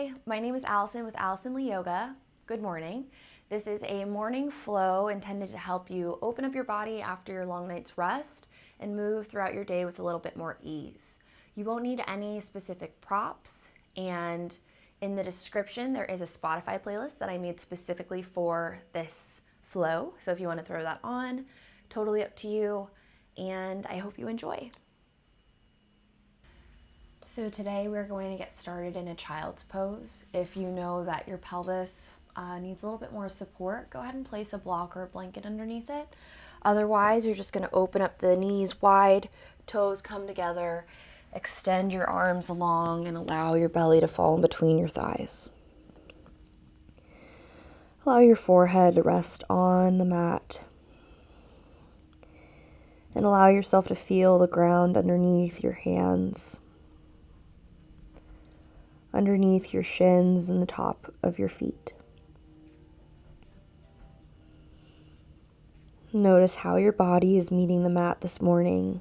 Hi, my name is Allison with Allison Yoga. Good morning. This is a morning flow intended to help you open up your body after your long night's rest and move throughout your day with a little bit more ease. You won't need any specific props, and in the description there is a Spotify playlist that I made specifically for this flow. So if you want to throw that on, totally up to you, and I hope you enjoy. So today we're going to get started in a child's pose. If you know that your pelvis needs a little bit more support, go ahead and place a block or a blanket underneath it. Otherwise, you're just going to open up the knees wide, toes come together, extend your arms long, and allow your belly to fall in between your thighs. Allow your forehead to rest on the mat. And allow yourself to feel the ground underneath your hands, underneath your shins and the top of your feet. Notice how your body is meeting the mat this morning.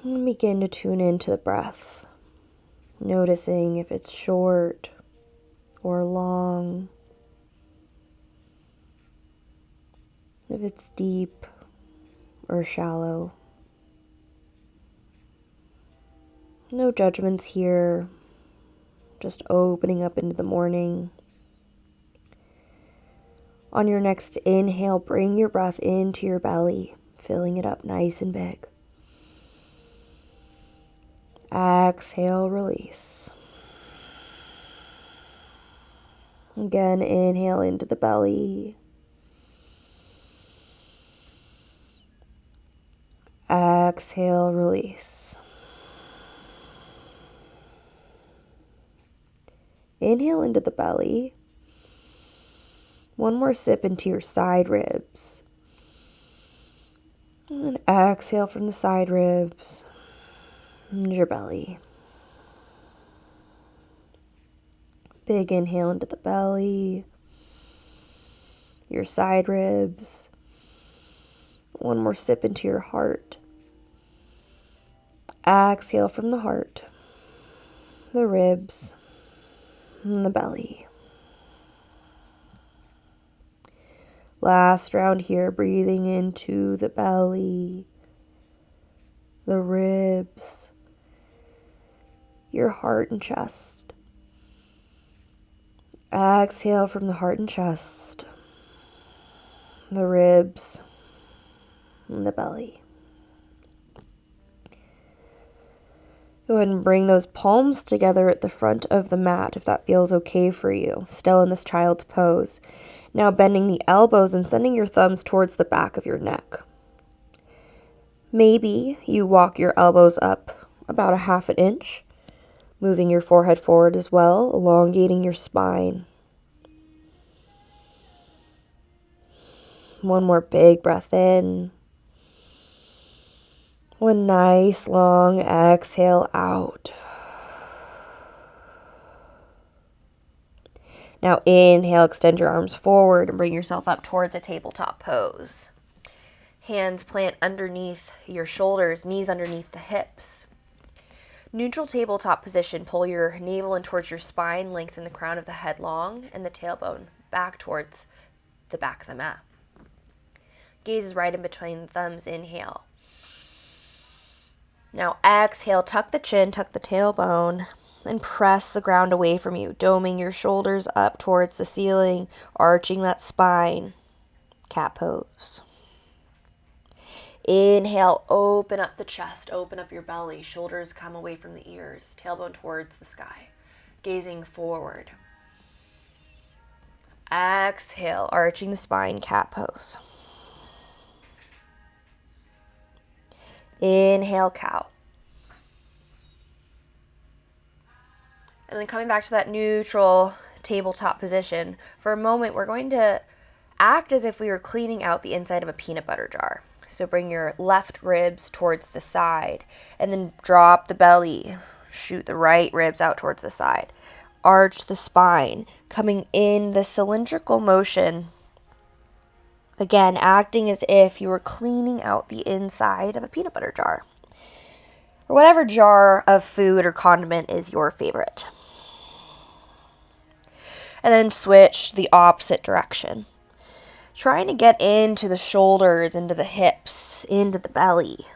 And begin to tune into the breath, noticing if it's short or long, if it's deep or shallow. No judgments here, just opening up into the morning. On your next inhale, bring your breath into your belly, filling it up nice and big. Exhale, release. Again, inhale into the belly. Exhale, release. Inhale into the belly. One more sip into your side ribs. And then exhale from the side ribs and your belly. Big inhale into the belly, your side ribs. One more sip into your heart. Exhale from the heart, the ribs, and the belly. Last round here, breathing into the belly, the ribs, your heart and chest. Exhale from the heart and chest, the ribs, and the belly. Go ahead and bring those palms together at the front of the mat if that feels okay for you, still in this child's pose. Now bending the elbows and sending your thumbs towards the back of your neck. Maybe you walk your elbows up about a half an inch, moving your forehead forward as well, elongating your spine. One more big breath in. One nice long exhale out. Now inhale, extend your arms forward and bring yourself up towards a tabletop pose. Hands plant underneath your shoulders, knees underneath the hips. Neutral tabletop position, pull your navel in towards your spine, lengthen the crown of the head long, and the tailbone back towards the back of the mat. Gaze is right in between the thumbs, inhale. Now exhale, tuck the chin, tuck the tailbone, and press the ground away from you, doming your shoulders up towards the ceiling, arching that spine. Cat pose. Inhale, open up the chest, open up your belly, shoulders come away from the ears, tailbone towards the sky, gazing forward. Exhale, arching the spine, cat pose. Inhale, cow. And then coming back to that neutral tabletop position, for a moment we're going to act as if we were cleaning out the inside of a peanut butter jar. So bring your left ribs towards the side and then drop the belly. Shoot the right ribs out towards the side. Arch the spine, coming in the cylindrical motion. Again, acting as if you were cleaning out the inside of a peanut butter jar. or whatever jar of food or condiment is your favorite. And then switch the opposite direction. Trying to get into the shoulders, into the hips, into the belly,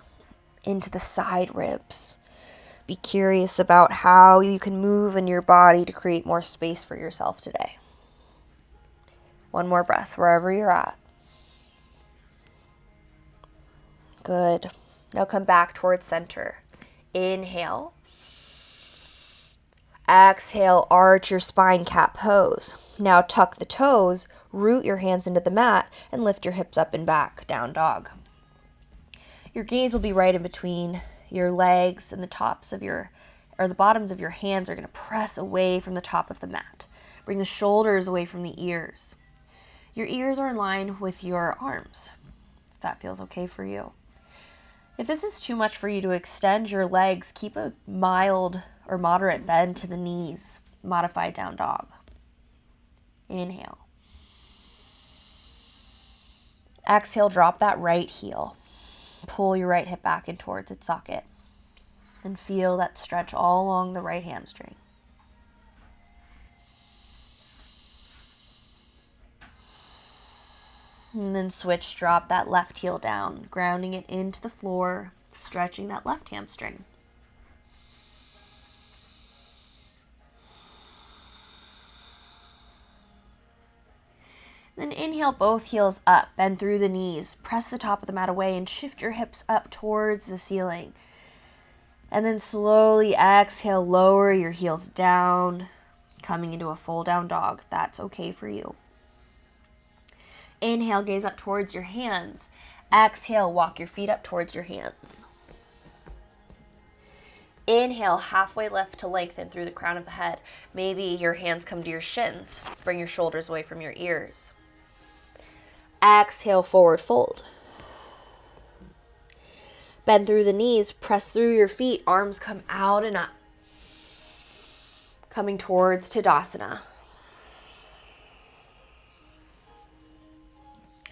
into the side ribs. Be curious about how you can move in your body to create more space for yourself today. One more breath, wherever you're at. Good. Now come back towards center. Inhale. Exhale, arch your spine, cat pose. Now tuck the toes, root your hands into the mat, and lift your hips up and back, down dog. Your gaze will be right in between your legs, and the bottoms of your hands are going to press away from the top of the mat. Bring the shoulders away from the ears. Your ears are in line with your arms, if that feels okay for you. If this is too much for you to extend your legs, keep a mild or moderate bend to the knees, modified down dog. Inhale. Exhale, drop that right heel. Pull your right hip back in towards its socket. And feel that stretch all along the right hamstring. And then switch, drop that left heel down, grounding it into the floor, stretching that left hamstring. Then inhale, both heels up, bend through the knees, press the top of the mat away, and shift your hips up towards the ceiling. And then slowly exhale, lower your heels down, coming into a full down dog. That's okay for you. Inhale, gaze up towards your hands. Exhale, walk your feet up towards your hands. Inhale, halfway lift to lengthen through the crown of the head. Maybe your hands come to your shins. Bring your shoulders away from your ears. Exhale, forward fold. Bend through the knees, press through your feet, arms come out and up. Coming towards Tadasana.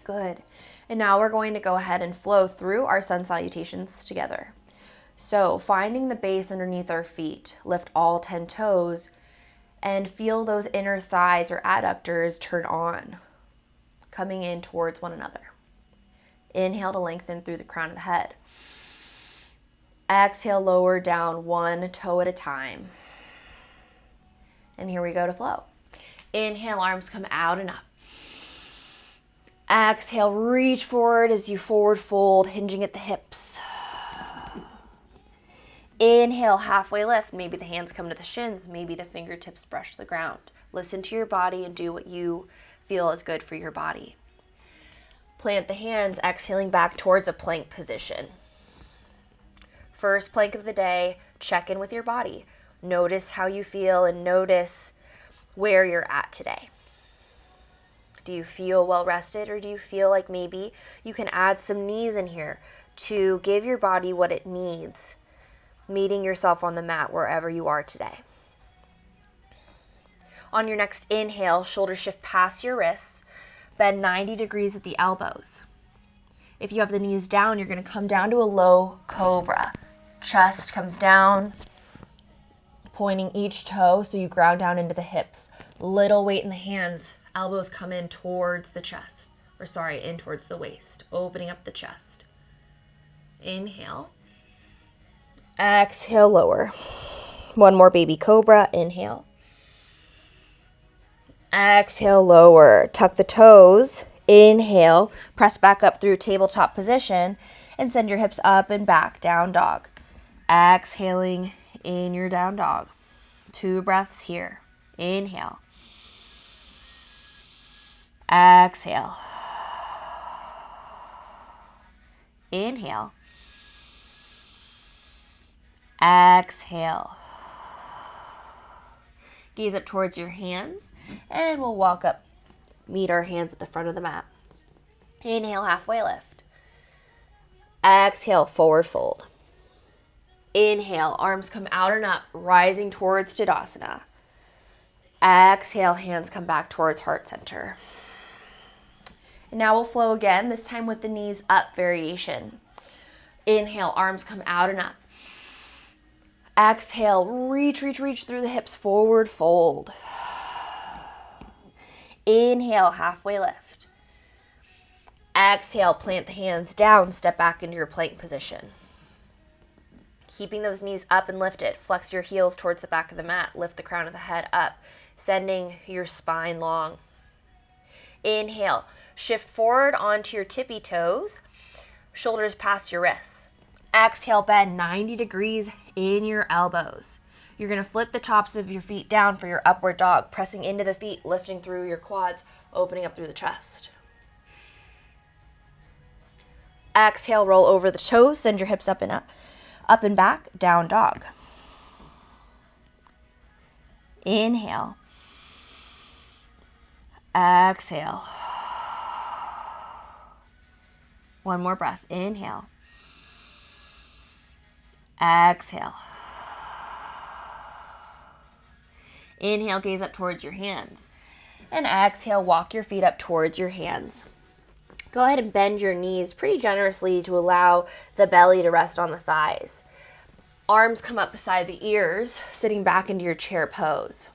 Good. And now we're going to go ahead and flow through our sun salutations together. So finding the base underneath our feet, lift all 10 toes and feel those inner thighs or adductors turn on, coming in towards one another. Inhale to lengthen through the crown of the head. Exhale, lower down one toe at a time. And here we go to flow. Inhale, arms come out and up. Exhale, reach forward as you forward fold, hinging at the hips. Inhale, halfway lift. Maybe the hands come to the shins. Maybe the fingertips brush the ground. Listen to your body and do what you feel is good for your body. Plant the hands, exhaling back towards a plank position. First plank of the day, check in with your body. Notice how you feel and notice where you're at today. Do you feel well rested, or do you feel like maybe you can add some knees in here to give your body what it needs, meeting yourself on the mat wherever you are today? On your next inhale, shoulders shift past your wrists, bend 90 degrees at the elbows. If you have the knees down, you're going to come down to a low cobra. Chest comes down, pointing each toe so you ground down into the hips. Little weight in the hands. Elbows come in towards the chest, in towards the waist, opening up the chest. Inhale. Exhale, lower. One more baby cobra. Inhale. Exhale, lower. Tuck the toes. Inhale. Press back up through tabletop position and send your hips up and back, down dog. Exhaling in your down dog. 2 breaths here. Inhale. Exhale. Inhale. Exhale. Gaze up towards your hands, and we'll walk up, meet our hands at the front of the mat. Inhale, halfway lift. Exhale, forward fold. Inhale, arms come out and up, rising towards Tadasana. Exhale, hands come back towards heart center. And now we'll flow again, this time with the knees up variation. Inhale, arms come out and up. Exhale, reach, reach, reach through the hips, forward fold. Inhale, halfway lift. Exhale, plant the hands down, step back into your plank position. Keeping those knees up and lifted. Flex your heels towards the back of the mat. Lift the crown of the head up, sending your spine long. Inhale, shift forward onto your tippy toes, shoulders past your wrists. Exhale, bend 90 degrees in your elbows. You're going to flip the tops of your feet down for your upward dog, pressing into the feet, lifting through your quads, opening up through the chest. Exhale, roll over the toes, send your hips up and back, down dog. Inhale. Exhale. One more breath. Inhale. Exhale. Inhale, gaze up towards your hands. And exhale, walk your feet up towards your hands. Go ahead and bend your knees pretty generously to allow the belly to rest on the thighs. Arms come up beside the ears, sitting back into your chair pose.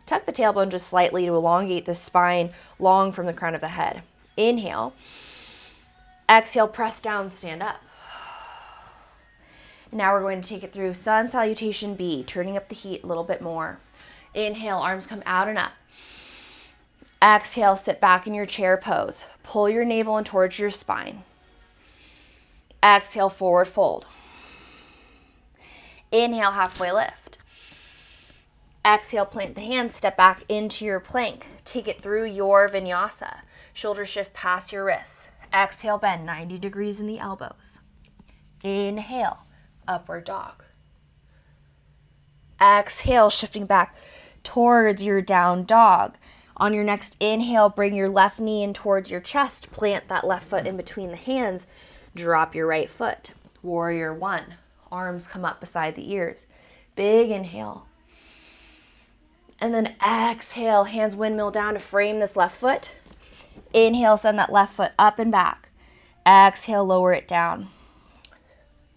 Tuck the tailbone just slightly to elongate the spine long from the crown of the head. Inhale. Exhale, press down, stand up. Now we're going to take it through Sun Salutation B, turning up the heat a little bit more. Inhale, arms come out and up. Exhale, sit back in your chair pose. Pull your navel in towards your spine. Exhale, forward fold. Inhale, halfway lift. Exhale, plant the hands, step back into your plank. Take it through your vinyasa. Shoulders shift past your wrists. Exhale, bend 90 degrees in the elbows. Inhale, upward dog. Exhale, shifting back towards your down dog. On your next inhale, bring your left knee in towards your chest. Plant that left foot in between the hands. Drop your right foot. Warrior one. Arms come up beside the ears. Big inhale. And then exhale, hands windmill down to frame this left foot. Inhale, send that left foot up and back. Exhale, lower it down.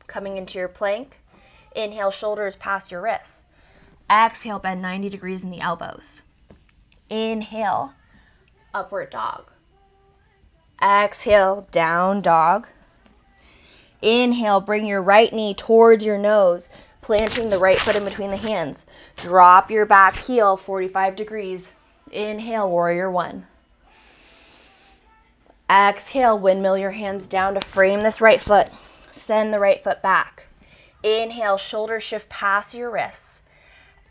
Coming into your plank. Inhale, shoulders past your wrists. Exhale, bend 90 degrees in the elbows. Inhale, upward dog. Exhale, down dog. Inhale, bring your right knee towards your nose, planting the right foot in between the hands. Drop your back heel 45 degrees. Inhale, warrior one. Exhale, windmill your hands down to frame this right foot. Send the right foot back. Inhale, shoulders shift past your wrists.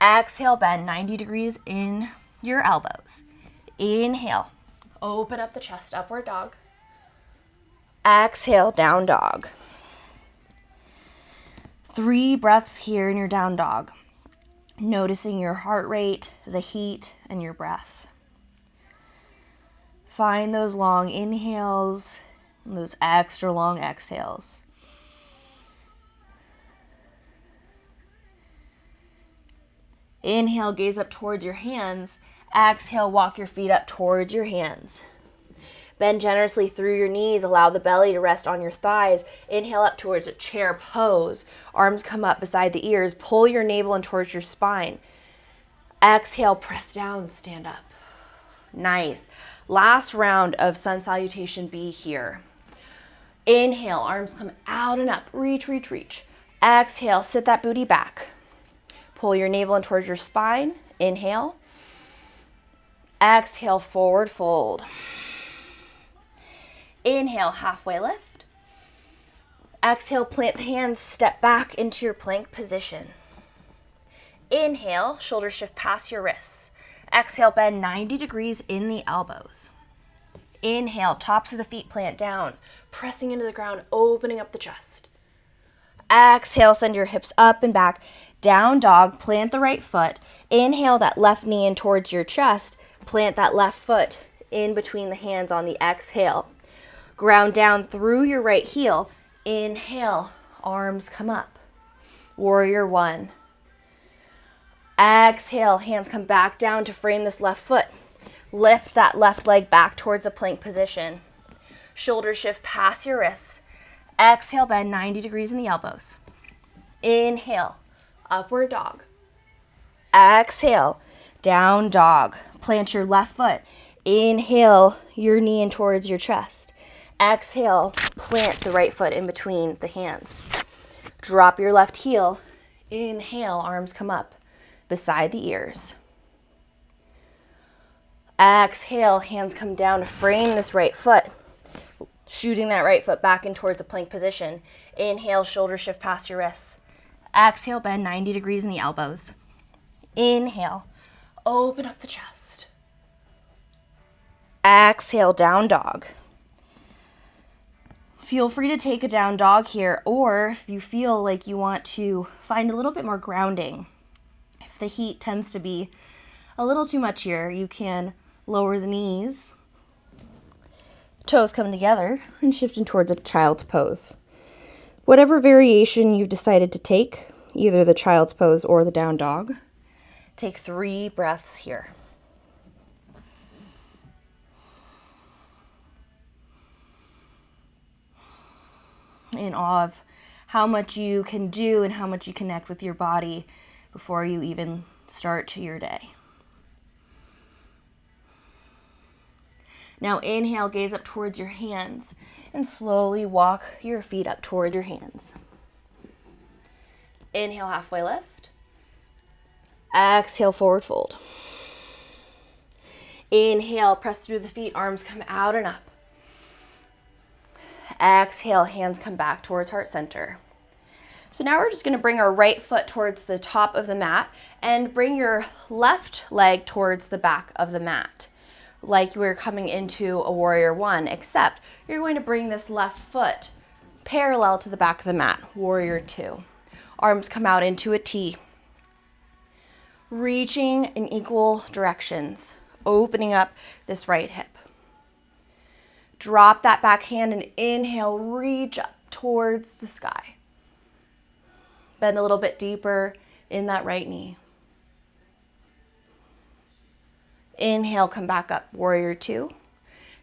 Exhale, bend 90 degrees in your elbows. Inhale, open up the chest, upward dog. Exhale, down dog. 3 breaths here in your down dog. Noticing your heart rate, the heat, and your breath. Find those long inhales and those extra long exhales. Inhale, gaze up towards your hands. Exhale, walk your feet up towards your hands. Bend generously through your knees. Allow the belly to rest on your thighs. Inhale up towards a chair pose. Arms come up beside the ears. Pull your navel in towards your spine. Exhale, press down, stand up. Nice. Last round of Sun Salutation B here. Inhale, arms come out and up. Reach, reach, reach. Exhale, sit that booty back. Pull your navel in towards your spine. Inhale. Exhale, forward fold. Inhale, halfway lift. Exhale, plant the hands, step back into your plank position. Inhale, shoulders shift past your wrists. Exhale, bend 90 degrees in the elbows. Inhale, tops of the feet plant down, pressing into the ground, opening up the chest. Exhale, send your hips up and back. Down dog, plant the right foot. Inhale, that left knee in towards your chest. Plant that left foot in between the hands on the exhale. Ground down through your right heel. Inhale, arms come up. Warrior one. Exhale, hands come back down to frame this left foot. Lift that left leg back towards a plank position. Shoulders shift past your wrists. Exhale, bend 90 degrees in the elbows. Inhale, upward dog. Exhale, down dog. Plant your left foot. Inhale, your knee in towards your chest. Exhale, plant the right foot in between the hands. Drop your left heel. Inhale, arms come up beside the ears. Exhale, hands come down to frame this right foot, shooting that right foot back in towards a plank position. Inhale, shoulders shift past your wrists. Exhale, bend 90 degrees in the elbows. Inhale, open up the chest. Exhale, down dog. Feel free to take a down dog here, or if you feel like you want to find a little bit more grounding, if the heat tends to be a little too much here, you can lower the knees, toes come together, and shift in towards a child's pose. Whatever variation you've decided to take, either the child's pose or the down dog, take 3 breaths here. In awe of how much you can do and how much you connect with your body before you even start your day. Now inhale, gaze up towards your hands and slowly walk your feet up toward your hands. Inhale, halfway lift. Exhale, forward fold. Inhale, press through the feet, arms come out and up. Exhale, hands come back towards heart center. So now we're just going to bring our right foot towards the top of the mat and bring your left leg towards the back of the mat, like we're coming into a warrior one, except you're going to bring this left foot parallel to the back of the mat, warrior two. Arms come out into a T, reaching in equal directions, opening up this right hip. Drop that back hand and inhale, reach up towards the sky. Bend a little bit deeper in that right knee. Inhale, come back up, warrior two,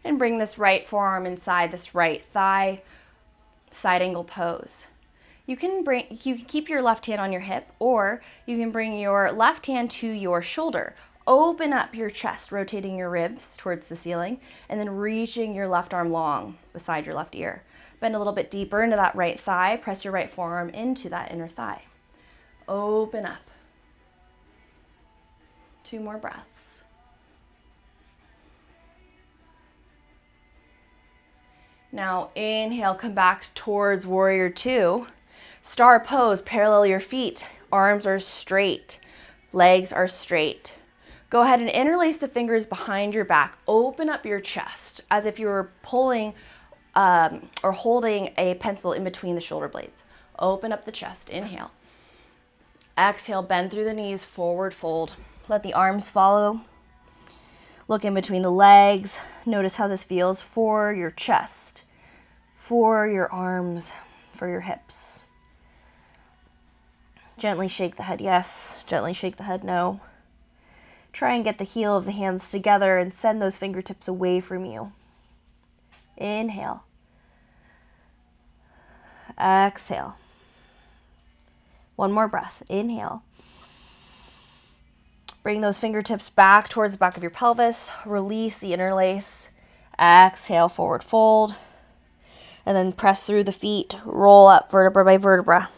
and bring this right forearm inside this right thigh, side angle pose. You can keep your left hand on your hip, or you can bring your left hand to your shoulder. Open up your chest, rotating your ribs towards the ceiling, and then reaching your left arm long beside your left ear. Bend a little bit deeper into that right thigh. Press your right forearm into that inner thigh. Open up. 2 more breaths. Now inhale, come back towards warrior two. Star pose, parallel your feet. Arms are straight. Legs are straight. Go ahead and interlace the fingers behind your back. Open up your chest as if you were pulling or holding a pencil in between the shoulder blades. Open up the chest. Inhale. Exhale, bend through the knees, forward fold. Let the arms follow. Look in between the legs. Notice how this feels for your chest, for your arms, for your hips. Gently shake the head yes, gently shake the head no. Try and get the heel of the hands together and send those fingertips away from you. Inhale. Exhale. 1 more breath. Inhale. Bring those fingertips back towards the back of your pelvis. Release the interlace. Exhale, forward fold. And then press through the feet. Roll up vertebra by vertebra.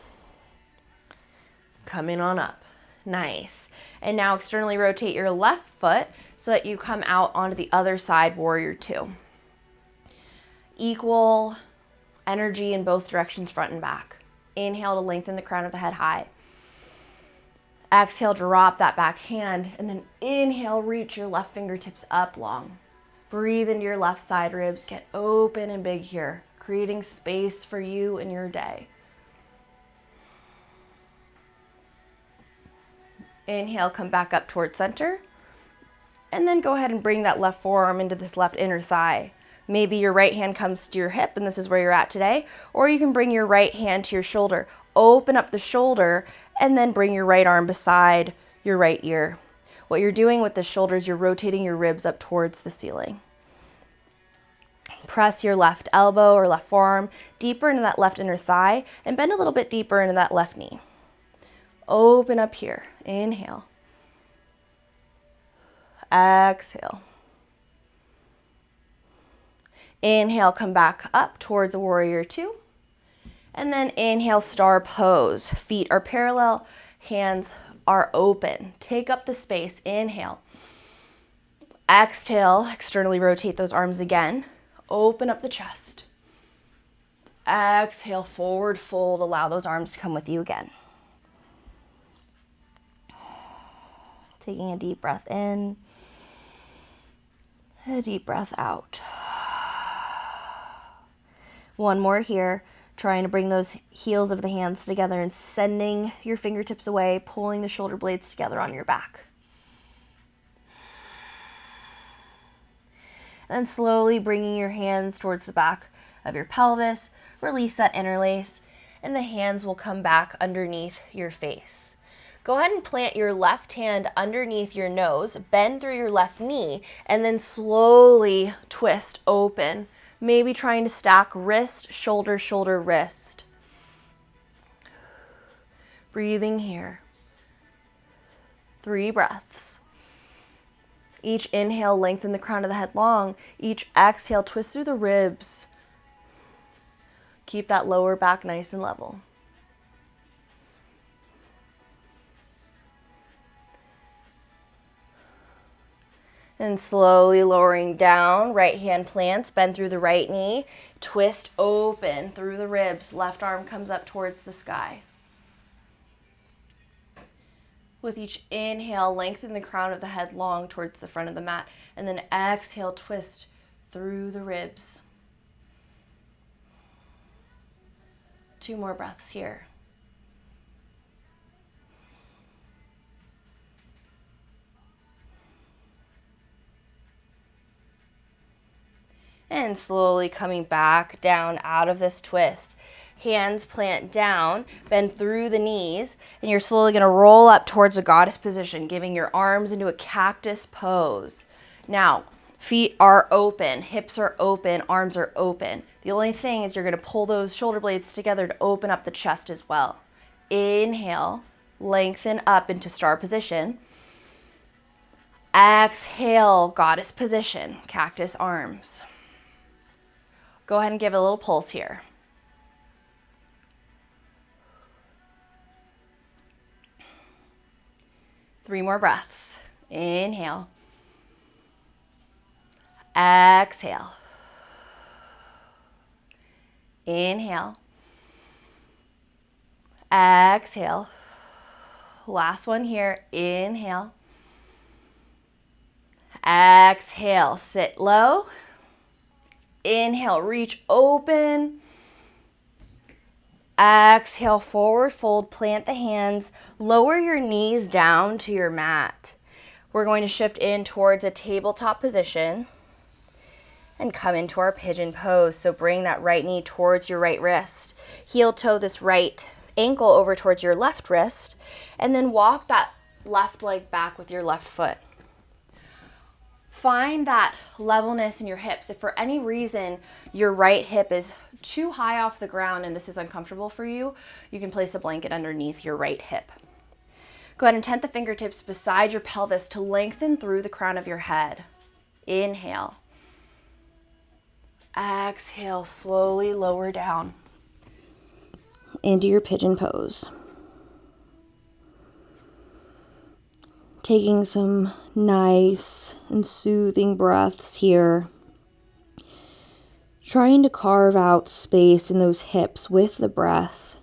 Coming on up. Nice. And now externally rotate your left foot so that you come out onto the other side, warrior two. Equal energy in both directions, front and back. Inhale to lengthen the crown of the head high. Exhale, drop that back hand, and then inhale, reach your left fingertips up long. Breathe into your left side ribs, get open and big here, creating space for you in your day. Inhale, come back up towards center, and then go ahead and bring that left forearm into this left inner thigh. Maybe your right hand comes to your hip, and this is where you're at today, or you can bring your right hand to your shoulder. Open up the shoulder, and then bring your right arm beside your right ear. What you're doing with the shoulders, you're rotating your ribs up towards the ceiling. Press your left elbow or left forearm deeper into that left inner thigh, and bend a little bit deeper into that left knee. Open up here. Inhale. Exhale. Inhale, come back up towards a warrior two. And then inhale, star pose. Feet are parallel, hands are open. Take up the space. Inhale. Exhale, externally rotate those arms again. Open up the chest. Exhale, forward fold. Allow those arms to come with you again. Taking a deep breath in, a deep breath out. One more here. Trying to bring those heels of the hands together and sending your fingertips away, pulling the shoulder blades together on your back. And then slowly bringing your hands towards the back of your pelvis. Release that interlace, and the hands will come back underneath your face. Go ahead and plant your left hand underneath your nose, bend through your left knee, and then slowly twist open. Maybe trying to stack wrist, shoulder, shoulder, wrist. Breathing here. 3 breaths. Each inhale, lengthen the crown of the head long. Each exhale, twist through the ribs. Keep that lower back nice and level. And slowly lowering down, right hand plants, bend through the right knee, twist open through the ribs, left arm comes up towards the sky. With each inhale, lengthen the crown of the head long towards the front of the mat, and then exhale, twist through the ribs. 2 more breaths here. And slowly coming back down out of this twist. Hands plant down, bend through the knees, and you're slowly going to roll up towards a goddess position, giving your arms into a cactus pose. Now, feet are open, hips are open, arms are open. The only thing is you're going to pull those shoulder blades together to open up the chest as well. Inhale, lengthen up into star position. Exhale, goddess position, cactus arms. Go ahead and give it a little pulse here. Three more breaths. Inhale. Exhale. Inhale. Exhale. Last one here. Inhale. Exhale. Sit low. Inhale, reach open. Exhale, forward fold, plant the hands, lower your knees down to your mat. We're going to shift in towards a tabletop position and come into our pigeon pose. So bring that right knee towards your right wrist. Heel toe this right ankle over towards your left wrist, and then walk that left leg back with your left foot. Find that levelness in your hips. If for any reason your right hip is too high off the ground and this is uncomfortable for you, you can place a blanket underneath your right hip. Go ahead and tent the fingertips beside your pelvis to lengthen through the crown of your head. Inhale. Exhale, slowly lower down into your pigeon pose. Taking some nice and soothing breaths here. Trying to carve out space in those hips with the breath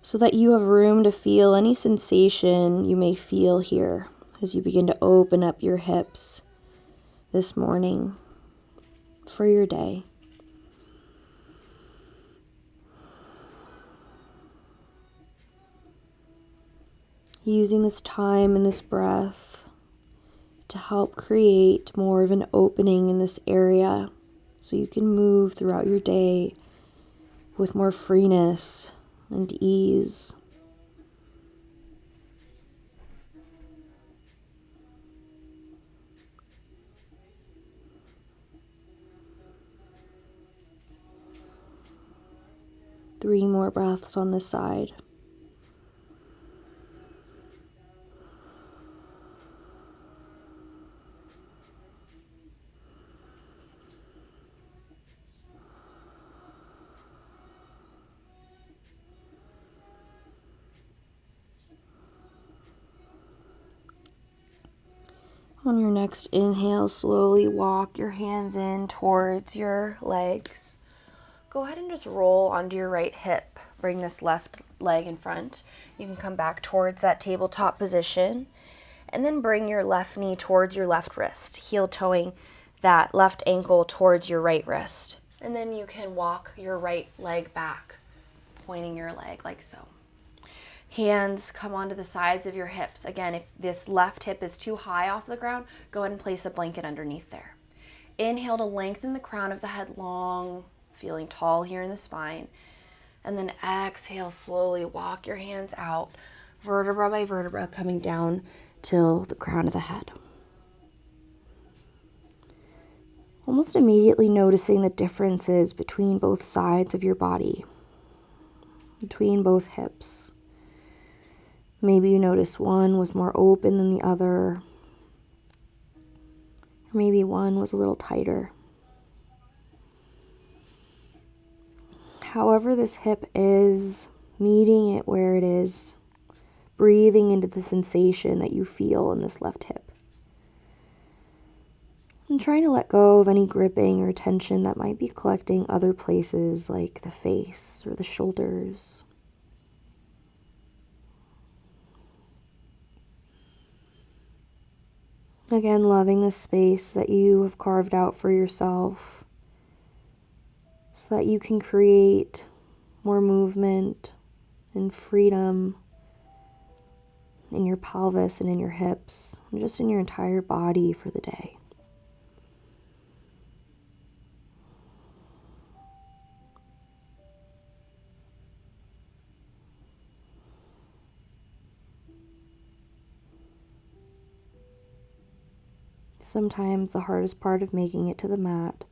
so that you have room to feel any sensation you may feel here as you begin to open up your hips this morning for your day. Using this time and this breath to help create more of an opening in this area so you can move throughout your day with more freeness and ease. Three more breaths on this side. On your next inhale, slowly walk your hands in towards your legs. Go ahead and just roll onto your right hip. Bring this left leg in front. You can come back towards that tabletop position. And then bring your left knee towards your left wrist, heel toeing that left ankle towards your right wrist. And then you can walk your right leg back, pointing your leg like so. Hands come onto the sides of your hips. Again, if this left hip is too high off the ground, go ahead and place a blanket underneath there. Inhale to lengthen the crown of the head long, feeling tall here in the spine. And then exhale, slowly walk your hands out, vertebra by vertebra, coming down till the crown of the head. Almost immediately noticing the differences between both sides of your body, between both hips. Maybe you notice one was more open than the other, or maybe one was a little tighter. However this hip is, meeting it where it is, breathing into the sensation that you feel in this left hip. And trying to let go of any gripping or tension that might be collecting other places like the face or the shoulders. Again, loving the space that you have carved out for yourself so that you can create more movement and freedom in your pelvis and in your hips, and just in your entire body for the day. Sometimes the hardest part of making it to the mat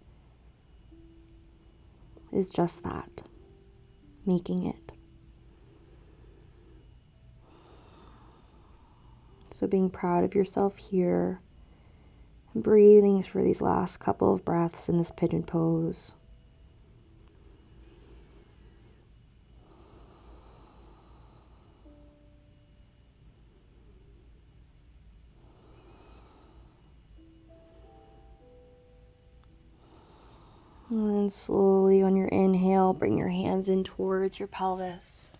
is just that, making it. So being proud of yourself here, and breathing for these last couple of breaths in this pigeon pose. And then slowly on your inhale, bring your hands in towards your pelvis.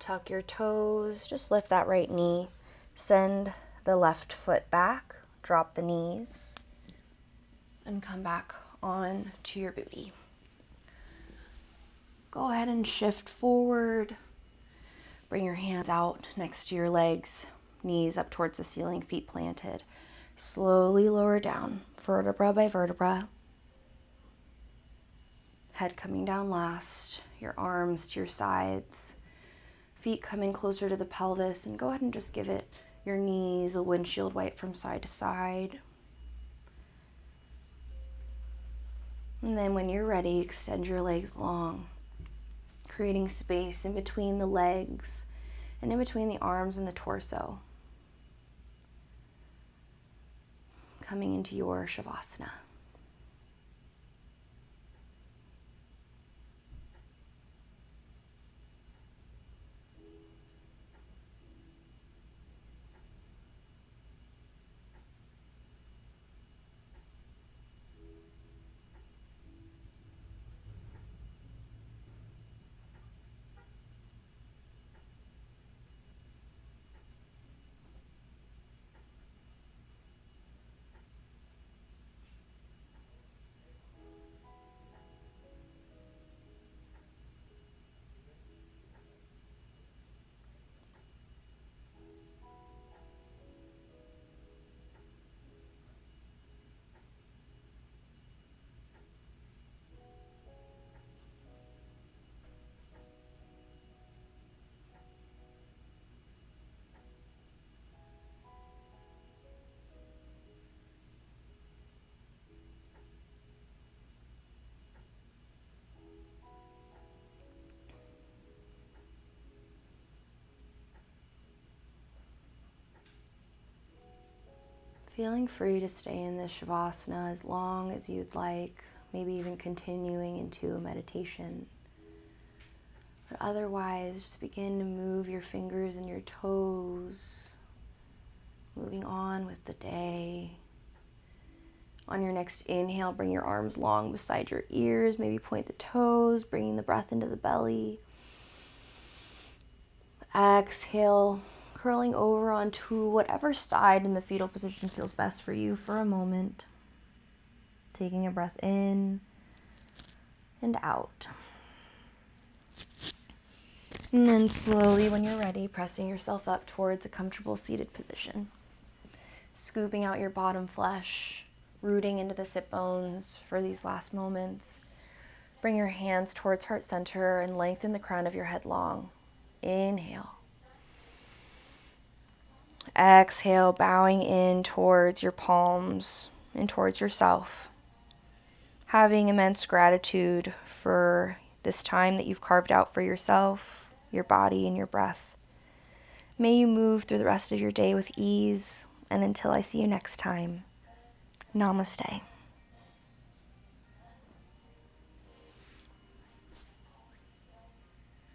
Tuck your toes, just lift that right knee. Send the left foot back, drop the knees, and come back on to your booty. Go ahead and shift forward. Bring your hands out next to your legs, knees up towards the ceiling, feet planted. Slowly lower down, vertebra by vertebra. Head coming down last, your arms to your sides. Feet coming closer to the pelvis, and go ahead and just give it your knees a windshield wipe from side to side. And then when you're ready, extend your legs long, creating space in between the legs and in between the arms and the torso. Coming into your Shavasana. Feeling free to stay in this Shavasana as long as you'd like, maybe even continuing into a meditation. But otherwise, just begin to move your fingers and your toes, moving on with the day. On your next inhale, bring your arms long beside your ears, maybe point the toes, bringing the breath into the belly. Exhale, curling over onto whatever side in the fetal position feels best for you for a moment. Taking a breath in and out. And then slowly, when you're ready, pressing yourself up towards a comfortable seated position. Scooping out your bottom flesh, rooting into the sit bones for these last moments. Bring your hands towards heart center and lengthen the crown of your head long. Inhale. Exhale, bowing in towards your palms and towards yourself. Having immense gratitude for this time that you've carved out for yourself, your body, and your breath. May you move through the rest of your day with ease, and until I see you next time, namaste.